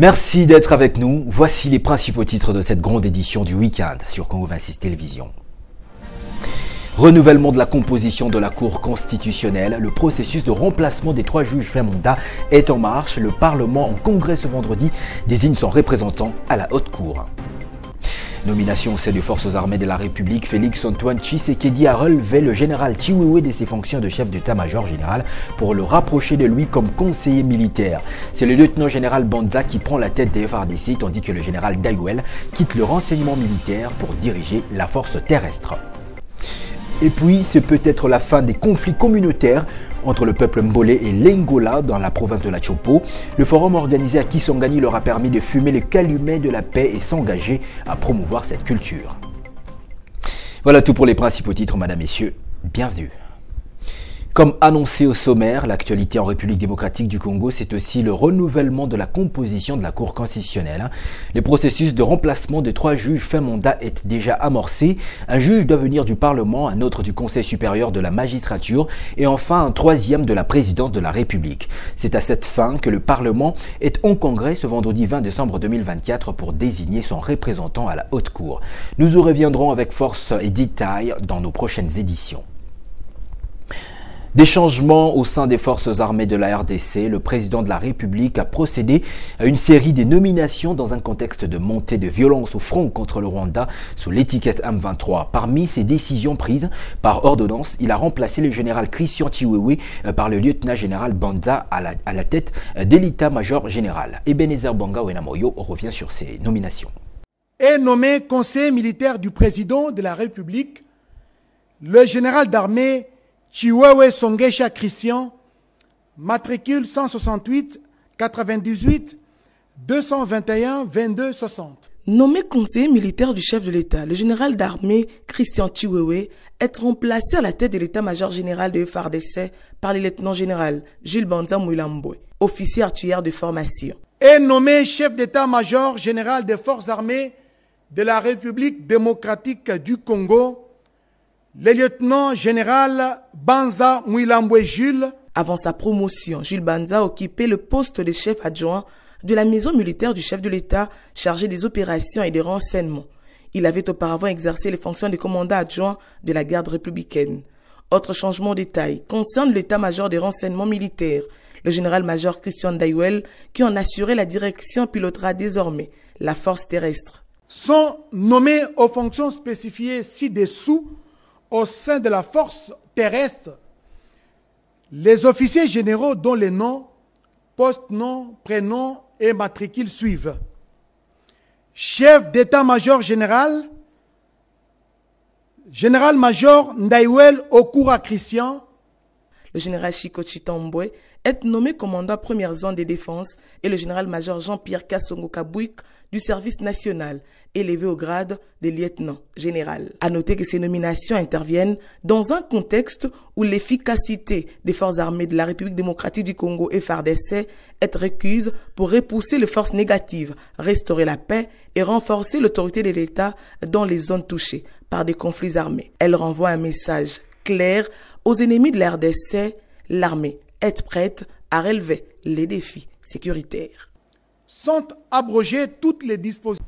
Merci d'être avec nous. Voici les principaux titres de cette grande édition du week-end sur Congo 26 Télévision. Renouvellement de la composition de la Cour constitutionnelle. Le processus de remplacement des 3 juges fin mandat est en marche. Le Parlement en congrès ce vendredi désigne son représentant à la Haute Cour. Nomination au sein des Forces armées de la République, Félix-Antoine Tshisekedi a relevé le général Chiwewe de ses fonctions de chef d'état-major général pour le rapprocher de lui comme conseiller militaire. C'est le lieutenant-général Banza qui prend la tête des FARDC, tandis que le général Dayuel quitte le renseignement militaire pour diriger la force terrestre. Et puis, c'est peut-être la fin des conflits communautaires entre le peuple Mbolé et l'Engola dans la province de la Chopo. Le forum organisé à Kisangani leur a permis de fumer le calumet de la paix et s'engager à promouvoir cette culture. Voilà tout pour les principaux titres, mesdames, messieurs. Bienvenue. Comme annoncé au sommaire, l'actualité en République démocratique du Congo, c'est aussi le renouvellement de la composition de la Cour constitutionnelle. Le processus de remplacement de 3 juges fin mandat est déjà amorcé. Un juge doit venir du Parlement, un autre du Conseil supérieur de la magistrature et enfin un 3e de la présidence de la République. C'est à cette fin que le Parlement est en congrès ce vendredi 20 décembre 2024 pour désigner son représentant à la Haute Cour. Nous y reviendrons avec force et détails dans nos prochaines éditions. Des changements au sein des forces armées de la RDC, le président de la République a procédé à une série de nominations dans un contexte de montée de violence au front contre le Rwanda sous l'étiquette M23. Parmi ces décisions prises par ordonnance, il a remplacé le général Christian Chiwewe par le lieutenant-général Banza à la tête de l'état-major général. Ebenezer Banga Wenamoyo revient sur ces nominations. Est nommé conseiller militaire du président de la République, le général d'armée Chiwewe Songesha Christian, matricule 168 98 221 22 60. Nommé conseiller militaire du chef de l'État, le général d'armée Christian Chiwewe est remplacé à la tête de l'état-major général de FARDC par le lieutenant-général Jules Banza Mwilambwe, officier artilleur de formation. Est nommé chef d'état-major général des forces armées de la République démocratique du Congo, le lieutenant-général Banza Mwilambwe Jules. Avant sa promotion, Jules Banza occupait le poste de chef adjoint de la maison militaire du chef de l'État chargé des opérations et des renseignements. Il avait auparavant exercé les fonctions de commandant adjoint de la garde républicaine. Autre changement de taille concerne l'état-major des renseignements militaires. Le général-major Christian Dayuel, qui en assurait la direction, pilotera désormais la force terrestre. Sont nommés aux fonctions spécifiées ci-dessous au sein de la force terrestre les officiers généraux dont les noms, post-noms, prénoms et matricules suivent. Chef d'état-major général, général-major Ndayuel Okura Christian. Le général Chiko Chitambwe est nommé commandant première zone de défense et le général-major Jean-Pierre Kassongo Kabouik du service national, élevé au grade de lieutenant général. À noter que ces nominations interviennent dans un contexte où l'efficacité des forces armées de la République démocratique du Congo et FARDC est requise pour repousser les forces négatives, restaurer la paix et renforcer l'autorité de l'État dans les zones touchées par des conflits armés. Elle renvoie un message clair aux ennemis de la RDC, l'armée est prête à relever les défis sécuritaires. Sont abrogées toutes les dispositions.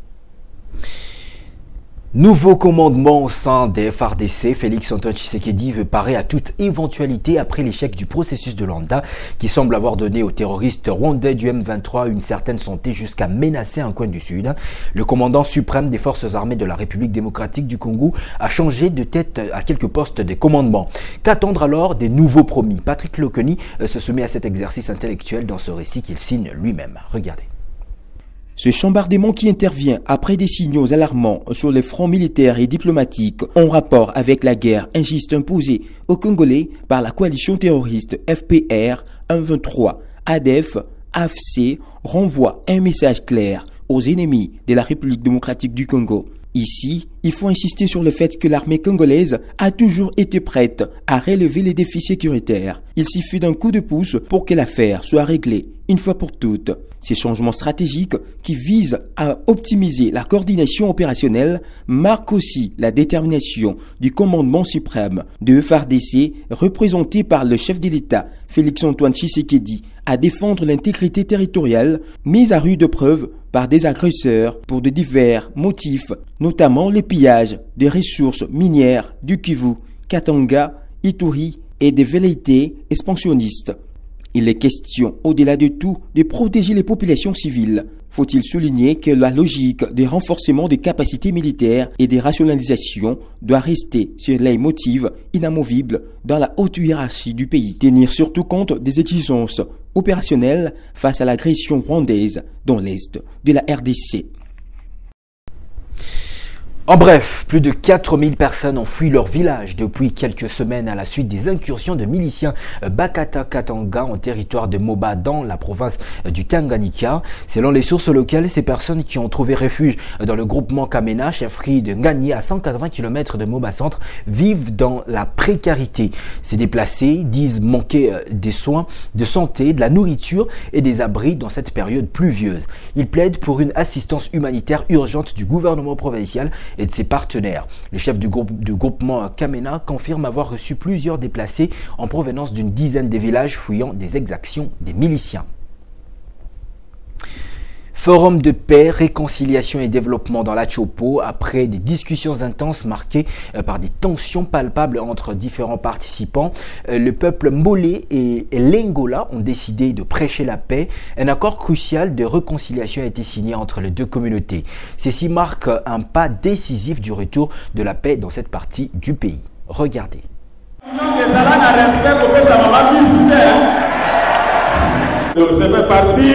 Nouveau commandement au sein des FARDC, Félix-Antoine Tshisekedi veut parer à toute éventualité après l'échec du processus de Luanda qui semble avoir donné aux terroristes rwandais du M23 une certaine santé jusqu'à menacer un coin du Sud. Le commandant suprême des forces armées de la République démocratique du Congo a changé de tête à quelques postes de commandement. Qu'attendre alors des nouveaux promis? Patrick Lokeni se soumet à cet exercice intellectuel dans ce récit qu'il signe lui-même. Regardez. Ce chambardement qui intervient après des signaux alarmants sur les fronts militaires et diplomatiques en rapport avec la guerre injuste imposée aux Congolais par la coalition terroriste FPR 123 ADF AFC renvoie un message clair aux ennemis de la République démocratique du Congo. Ici, il faut insister sur le fait que l'armée congolaise a toujours été prête à relever les défis sécuritaires. Il suffit d'un coup de pouce pour que l'affaire soit réglée une fois pour toutes. Ces changements stratégiques qui visent à optimiser la coordination opérationnelle marquent aussi la détermination du commandement suprême de FARDC représenté par le chef de l'État, Félix-Antoine Tshisekedi, à défendre l'intégrité territoriale mise à rude preuve par des agresseurs pour de divers motifs, notamment le pillage des ressources minières du Kivu, Katanga, Ituri et des velléités expansionnistes. Il est question, au-delà de tout, de protéger les populations civiles. Faut-il souligner que la logique de renforcement des capacités militaires et des rationalisations doit rester sur les motifs inamovibles dans la haute hiérarchie du pays. Tenir surtout compte des exigences opérationnelles face à l'agression rwandaise dans l'est de la RDC. En bref, plus de 4000 personnes ont fui leur village depuis quelques semaines à la suite des incursions de miliciens Bakata Katanga en territoire de Moba dans la province du Tanganyika. Selon les sources locales, ces personnes qui ont trouvé refuge dans le groupement Kamena, chefferie de Ngani à 180 km de Moba Centre, vivent dans la précarité. Ces déplacés disent manquer des soins de santé, de la nourriture et des abris dans cette période pluvieuse. Ils plaident pour une assistance humanitaire urgente du gouvernement provincial et de ses partenaires. Le chef du groupement Kamena confirme avoir reçu plusieurs déplacés en provenance d'une dizaine de villages fuyant des exactions des miliciens. Forum de paix, réconciliation et développement dans la Chopo après des discussions intenses marquées par des tensions palpables entre différents participants. Le peuple Mbolé et l'Engola ont décidé de prêcher la paix. Un accord crucial de réconciliation a été signé entre les deux communautés. Ceci marque un pas décisif du retour de la paix dans cette partie du pays. Regardez. C'est parti.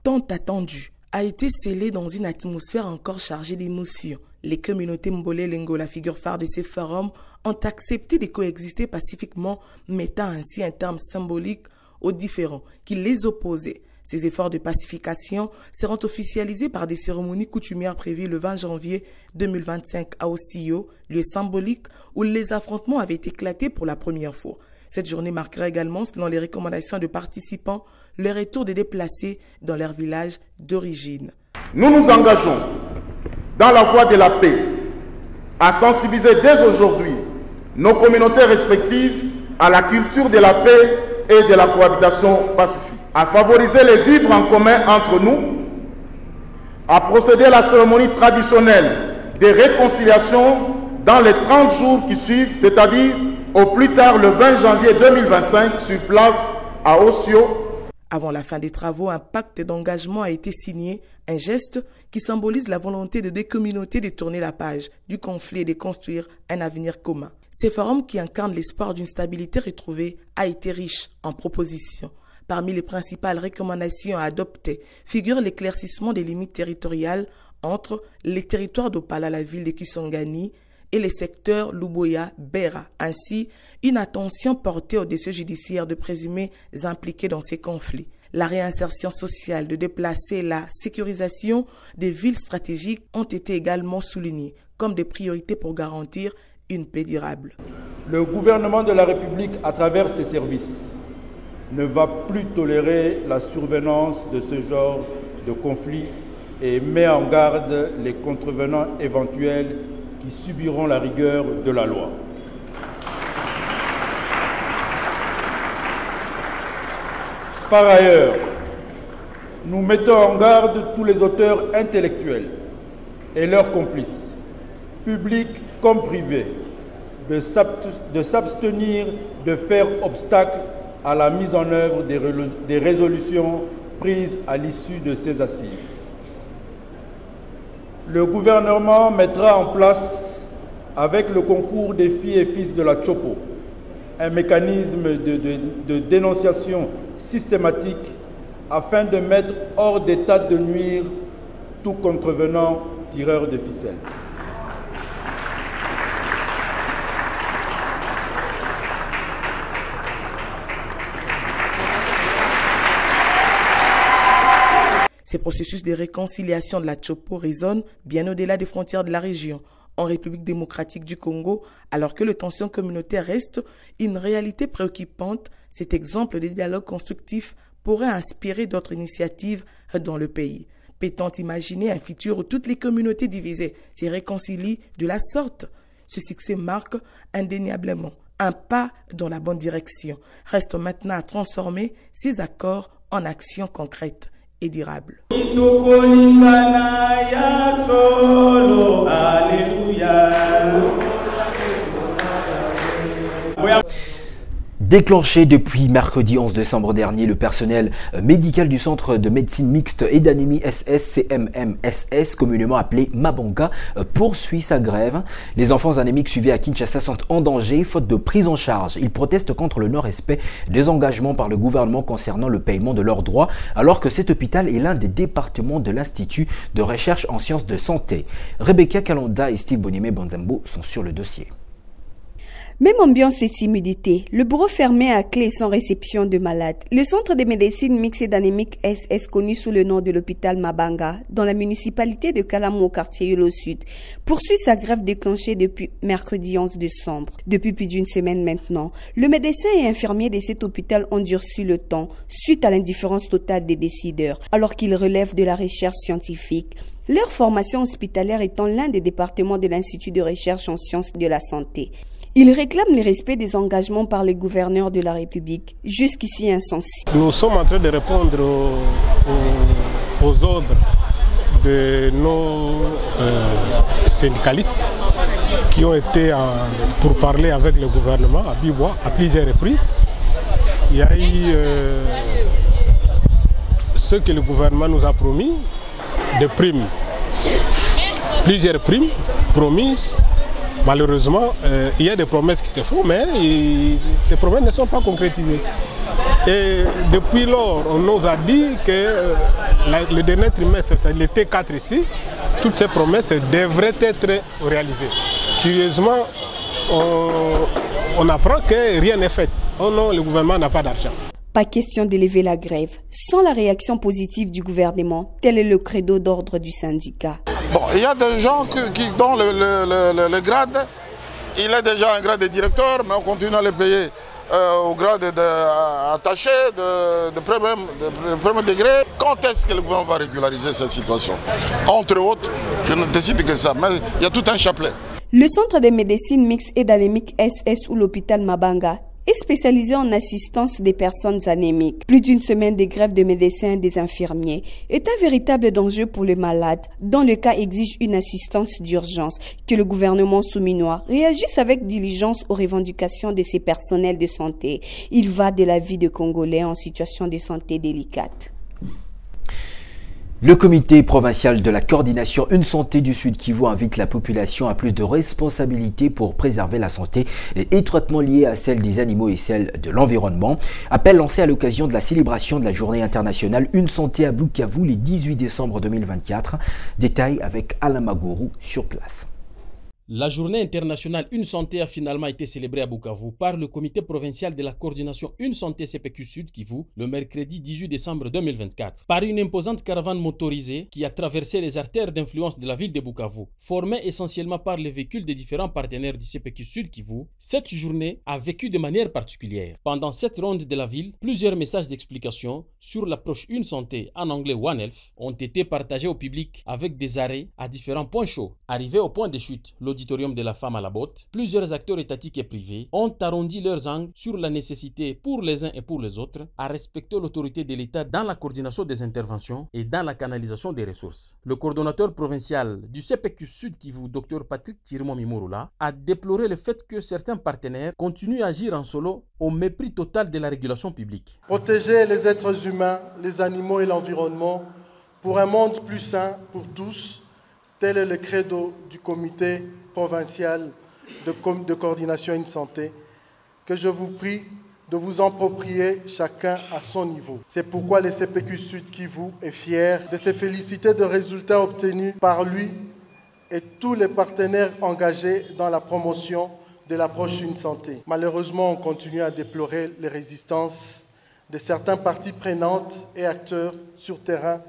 Tant attendu a été scellé dans une atmosphère encore chargée d'émotions. Les communautés Mbolé et l'Engola, figure phare de ces forums, ont accepté de coexister pacifiquement, mettant ainsi un terme symbolique aux différends qui les opposaient. Ces efforts de pacification seront officialisés par des cérémonies coutumières prévues le 20 janvier 2025 à Osio, lieu symbolique où les affrontements avaient éclaté pour la première fois. Cette journée marquera également, selon les recommandations de participants, le retour des déplacés dans leur village d'origine. Nous nous engageons dans la voie de la paix à sensibiliser dès aujourd'hui nos communautés respectives à la culture de la paix et de la cohabitation pacifique, à favoriser les vivres en commun entre nous, à procéder à la cérémonie traditionnelle de réconciliation dans les 30 jours qui suivent, c'est-à-dire au plus tard le 20 janvier 2025 sur place à Osio. Avant la fin des travaux, un pacte d'engagement a été signé, un geste qui symbolise la volonté de deux communautés de tourner la page du conflit et de construire un avenir commun. Ce forum qui incarne l'espoir d'une stabilité retrouvée a été riche en propositions. Parmi les principales recommandations à adopter figure l'éclaircissement des limites territoriales entre les territoires d'Opala, la ville de Kisangani, et les secteurs Luboya-Bera. Ainsi, une attention portée aux dossiers judiciaires de présumés impliqués dans ces conflits. La réinsertion sociale de déplacés et la sécurisation des villes stratégiques ont été également soulignées comme des priorités pour garantir une paix durable. Le gouvernement de la République, à travers ses services, ne va plus tolérer la survenance de ce genre de conflit et met en garde les contrevenants éventuels qui subiront la rigueur de la loi. Par ailleurs, nous mettons en garde tous les auteurs intellectuels et leurs complices, publics comme privés, de s'abstenir de faire obstacle à la mise en œuvre des résolutions prises à l'issue de ces assises. Le gouvernement mettra en place, avec le concours des filles et fils de la Chopo, un mécanisme de dénonciation systématique afin de mettre hors d'état de nuire tout contrevenant tireur de ficelles. Ces processus de réconciliation de la Chopo résonnent bien au-delà des frontières de la région, en République démocratique du Congo, alors que les tensions communautaires restent une réalité préoccupante. Cet exemple de dialogue constructif pourrait inspirer d'autres initiatives dans le pays. Peut-on imaginer un futur où toutes les communautés divisées se réconcilient de la sorte? Ce succès marque indéniablement un pas dans la bonne direction. Reste maintenant à transformer ces accords en actions concrètes et durables. Déclenché depuis mercredi 11 décembre dernier, le personnel médical du Centre de médecine mixte et d'anémie SS-CMMSS, communément appelé Mabanga, poursuit sa grève. Les enfants anémiques suivis à Kinshasa sont en danger, faute de prise en charge. Ils protestent contre le non-respect des engagements par le gouvernement concernant le paiement de leurs droits, alors que cet hôpital est l'un des départements de l'Institut de recherche en sciences de santé. Rebecca Kalonda et Steve Bonimé-Bonzambo sont sur le dossier. Même ambiance et timidité, le bureau fermé à clé sans réception de malades. Le centre de médecine mixte et d'anémique SS, connu sous le nom de l'hôpital Mabanga, dans la municipalité de Kalamu au quartier Yolo Sud, poursuit sa grève déclenchée depuis mercredi 11 décembre. Depuis plus d'une semaine maintenant, le médecin et infirmier de cet hôpital ont durci le temps suite à l'indifférence totale des décideurs, alors qu'ils relèvent de la recherche scientifique. Leur formation hospitalière étant l'un des départements de l'Institut de recherche en sciences de la santé. Ils réclament le respect des engagements par les gouverneurs de la République, jusqu'ici insensibles. Nous sommes en train de répondre aux ordres de nos syndicalistes qui ont été pour parler avec le gouvernement à Bibois à plusieurs reprises. Il y a eu ce que le gouvernement nous a promis, des primes, plusieurs primes promises. Malheureusement, il y a des promesses qui se font, mais ces promesses ne sont pas concrétisées. Et depuis lors, on nous a dit que le dernier trimestre, l'été 4 ici, toutes ces promesses devraient être réalisées. Curieusement, on apprend que rien n'est fait. Oh non, le gouvernement n'a pas d'argent. Pas question d'élever la grève, sans la réaction positive du gouvernement. Tel est le credo d'ordre du syndicat. Bon, il y a des gens dont le grade, il est déjà un grade de directeur, mais on continue à les payer au grade attaché de premier degré. Quand est-ce que le gouvernement va régulariser cette situation? Entre autres, je ne décide que ça, mais il y a tout un chapelet. Le centre de médecine mixte et d'anémique SS ou l'hôpital Mabanga est spécialisé en assistance des personnes anémiques. Plus d'une semaine de grève de médecins et des infirmiers est un véritable danger pour les malades, dont le cas exige une assistance d'urgence, que le gouvernement souminois réagisse avec diligence aux revendications de ses personnels de santé. Il va de la vie de Congolais en situation de santé délicate. Le comité provincial de la coordination Une Santé du Sud Kivu invite la population à plus de responsabilités pour préserver la santé étroitement liée à celle des animaux et celle de l'environnement. Appel lancé à l'occasion de la célébration de la journée internationale Une Santé à Bukavu le 18 décembre 2024. Détail avec Alain Magourou sur place. La journée internationale Une Santé a finalement été célébrée à Bukavu par le comité provincial de la coordination Une Santé CPQ Sud Kivu le mercredi 18 décembre 2024 par une imposante caravane motorisée qui a traversé les artères d'influence de la ville de Bukavu, formée essentiellement par les véhicules des différents partenaires du CPQ Sud Kivu. Cette journée a vécu de manière particulière. Pendant cette ronde de la ville, plusieurs messages d'explication sur l'approche Une Santé, en anglais One Health, ont été partagés au public avec des arrêts à différents points chauds. Arrivés au point de chute, l'auditorium de la femme à la botte, plusieurs acteurs étatiques et privés ont arrondi leurs angles sur la nécessité pour les uns et pour les autres à respecter l'autorité de l'État dans la coordination des interventions et dans la canalisation des ressources. Le coordonnateur provincial du CPQ Sud Kivu, Dr Patrick Chirimo Mimurula, a déploré le fait que certains partenaires continuent à agir en solo au mépris total de la régulation publique. Protéger les êtres humains, les animaux et l'environnement pour un monde plus sain pour tous, tel est le credo du comité provincial de coordination Une Santé, que je vous prie de vous approprier chacun à son niveau. C'est pourquoi le CPQ Sud Kivu est fier de se féliciter des résultats obtenus par lui et tous les partenaires engagés dans la promotion de l'approche Une Santé. Malheureusement, on continue à déplorer les résistances de certaines parties prenantes et acteurs sur terrain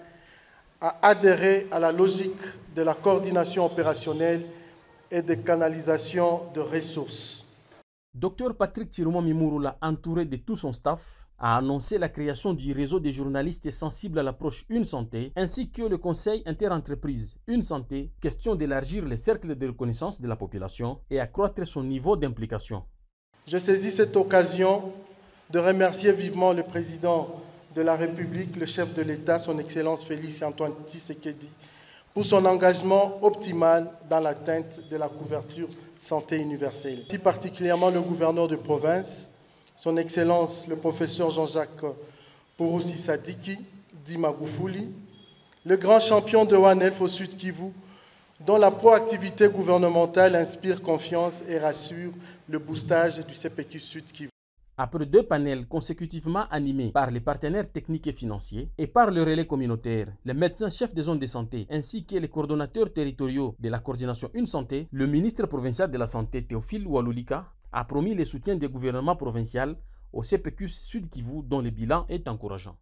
à adhérer à la logique de la coordination opérationnelle et de canalisation de ressources. Dr Patrick Chiromo Mimurula, entouré de tout son staff, a annoncé la création du réseau des journalistes sensibles à l'approche Une Santé, ainsi que le conseil interentreprise Une Santé, question d'élargir les cercles de reconnaissance de la population et accroître son niveau d'implication. Je saisis cette occasion de remercier vivement le président de la République, le chef de l'État, son Excellence Félix Antoine Tshisekedi, pour son engagement optimal dans l'atteinte de la couverture santé universelle. Si particulièrement le gouverneur de province, son Excellence le professeur Jean-Jacques Pouroussi Sadiki, dit Magoufouli, le grand champion de ONELF au Sud Kivu, dont la proactivité gouvernementale inspire confiance et rassure le boostage du CPQ Sud Kivu. Après 2 panels consécutivement animés par les partenaires techniques et financiers et par le relais communautaire, les médecins chefs des zones de santé ainsi que les coordonnateurs territoriaux de la coordination Une Santé, le ministre provincial de la Santé Théophile Walulika a promis le soutien des gouvernements provinciaux au CPQ Sud Kivu dont le bilan est encourageant.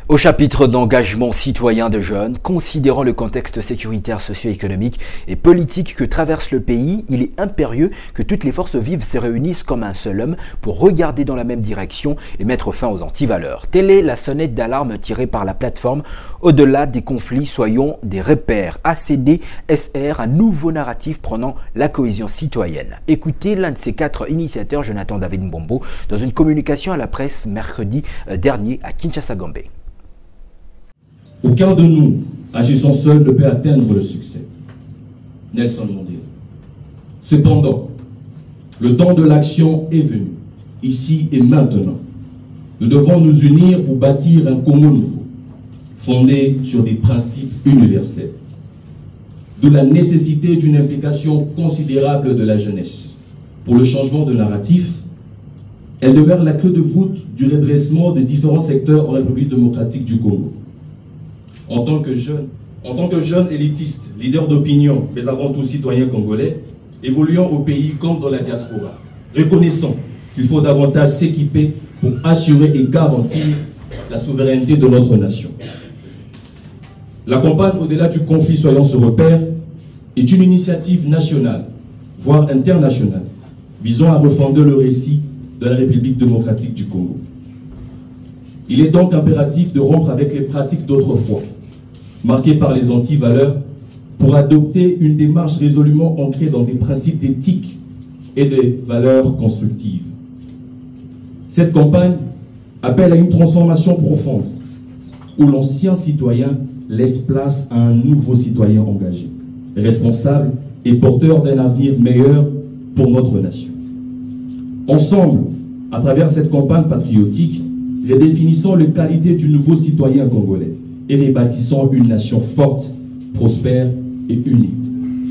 Au chapitre d'engagement citoyen de jeunes, considérant le contexte sécuritaire, socio-économique et politique que traverse le pays, il est impérieux que toutes les forces vives se réunissent comme un seul homme pour regarder dans la même direction et mettre fin aux antivaleurs. Telle est la sonnette d'alarme tirée par la plateforme Au-delà des conflits, soyons des repères. ACD SR, un nouveau narratif prenant la cohésion citoyenne. Écoutez l'un de ses 4 initiateurs, Jonathan David Mbombo, dans une communication à la presse mercredi dernier à Kinshasa-Gombe. Aucun de nous, agissant seul, ne peut atteindre le succès. Nelson Mandela. Cependant, le temps de l'action est venu, ici et maintenant. Nous devons nous unir pour bâtir un Congo nouveau, fondé sur des principes universels. D'où la nécessité d'une implication considérable de la jeunesse. Pour le changement de narratif, elle demeure la clé de voûte du redressement des différents secteurs en République démocratique du Congo. En tant que jeune élitiste, leader d'opinion, mais avant tout citoyen congolais, évoluant au pays comme dans la diaspora, reconnaissant qu'il faut davantage s'équiper pour assurer et garantir la souveraineté de notre nation. La campagne Au-delà du conflit, soyons ce repère, est une initiative nationale, voire internationale, visant à refonder le récit de la République démocratique du Congo. Il est donc impératif de rompre avec les pratiques d'autrefois, marquées par les antivaleurs, pour adopter une démarche résolument ancrée dans des principes d'éthique et des valeurs constructives. Cette campagne appelle à une transformation profonde, où l'ancien citoyen laisse place à un nouveau citoyen engagé, responsable et porteur d'un avenir meilleur pour notre nation. Ensemble, à travers cette campagne patriotique, redéfinissons les qualités du nouveau citoyen congolais et rebâtissons une nation forte, prospère et unie,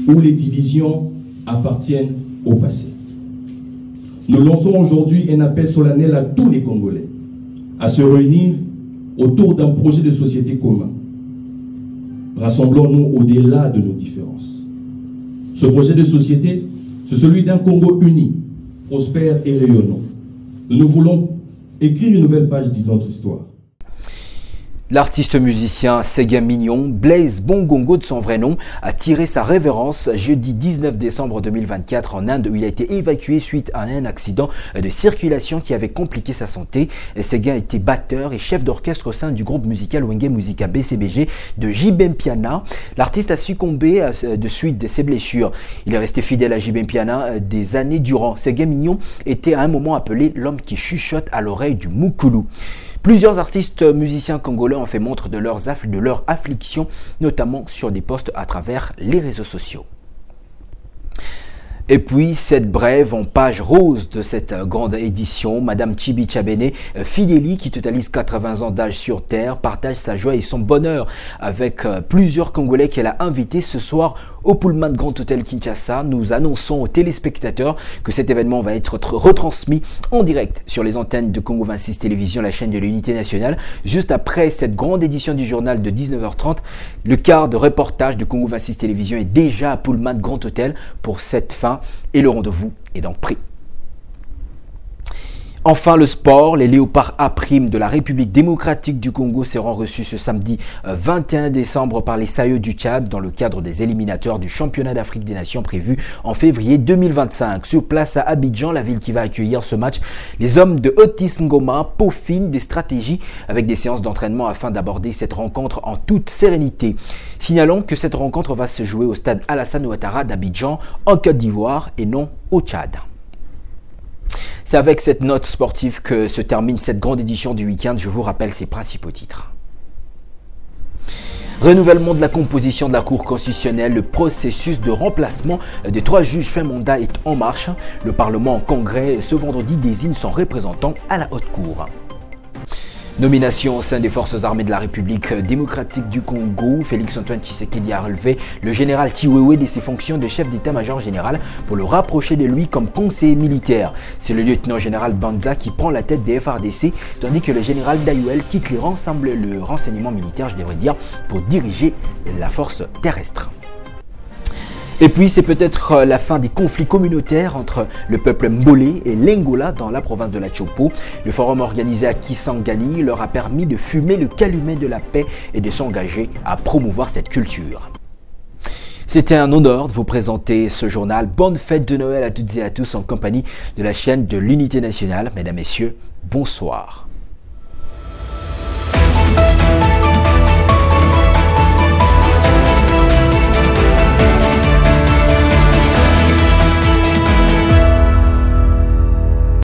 où les divisions appartiennent au passé. Nous lançons aujourd'hui un appel solennel à tous les Congolais à se réunir autour d'un projet de société commun. Rassemblons-nous au-delà de nos différences. Ce projet de société, c'est celui d'un Congo uni, prospère et rayonnant. Nous voulons écrire une nouvelle page de notre histoire. L'artiste musicien Sega Mignon, Blaise Bongongo de son vrai nom, a tiré sa révérence jeudi 19 décembre 2024 en Inde où il a été évacué suite à un accident de circulation qui avait compliqué sa santé. Sega était batteur et chef d'orchestre au sein du groupe musical Wenge Musica BCBG de Jibem Piana. L'artiste a succombé de suite de ses blessures. Il est resté fidèle à Jibem Piana des années durant. Sega Mignon était à un moment appelé l'homme qui chuchote à l'oreille du Mukulu. Plusieurs artistes musiciens congolais ont fait montre de leur affliction, notamment sur des posts à travers les réseaux sociaux. Et puis, cette brève en page rose de cette grande édition, Madame Chibi Chabene Fideli, qui totalise 80 ans d'âge sur Terre, partage sa joie et son bonheur avec plusieurs Congolais qu'elle a invités ce soir au Pullman Grand Hotel Kinshasa. Nous annonçons aux téléspectateurs que cet événement va être retransmis en direct sur les antennes de Congo 26 Télévision, la chaîne de l'Unité Nationale. Juste après cette grande édition du journal de 19h30, le quart de reportage de Congo 26 Télévision est déjà à Pullman Grand Hotel pour cette fin et le rendez-vous est donc pris. Enfin, le sport, les léopards A' de la République démocratique du Congo seront reçus ce samedi 21 décembre par les Saïeux du Tchad dans le cadre des éliminatoires du championnat d'Afrique des Nations prévu en février 2025. Sur place à Abidjan, la ville qui va accueillir ce match, les hommes de Otis Ngoma peaufinent des stratégies avec des séances d'entraînement afin d'aborder cette rencontre en toute sérénité. Signalons que cette rencontre va se jouer au stade Alassane Ouattara d'Abidjan en Côte d'Ivoire et non au Tchad. C'est avec cette note sportive que se termine cette grande édition du week-end. Je vous rappelle ses principaux titres. Renouvellement de la composition de la Cour constitutionnelle, le processus de remplacement des 3 juges fin mandat est en marche. Le Parlement en congrès ce vendredi désigne son représentant à la haute cour. Nomination au sein des forces armées de la République démocratique du Congo, Félix-Antoine Tshisekedi a relevé le général Chiwewe de ses fonctions de chef d'état-major général pour le rapprocher de lui comme conseiller militaire. C'est le lieutenant-général Banza qui prend la tête des FARDC, tandis que le général Dayuel quitte le renseignement militaire, je devrais dire, pour diriger la force terrestre. Et puis, c'est peut-être la fin des conflits communautaires entre le peuple Mbolé et l'Engola dans la province de la Chopo. Le forum organisé à Kisangani leur a permis de fumer le calumet de la paix et de s'engager à promouvoir cette culture. C'était un honneur de vous présenter ce journal. Bonne fête de Noël à toutes et à tous en compagnie de la chaîne de l'Unité nationale. Mesdames, Messieurs, bonsoir.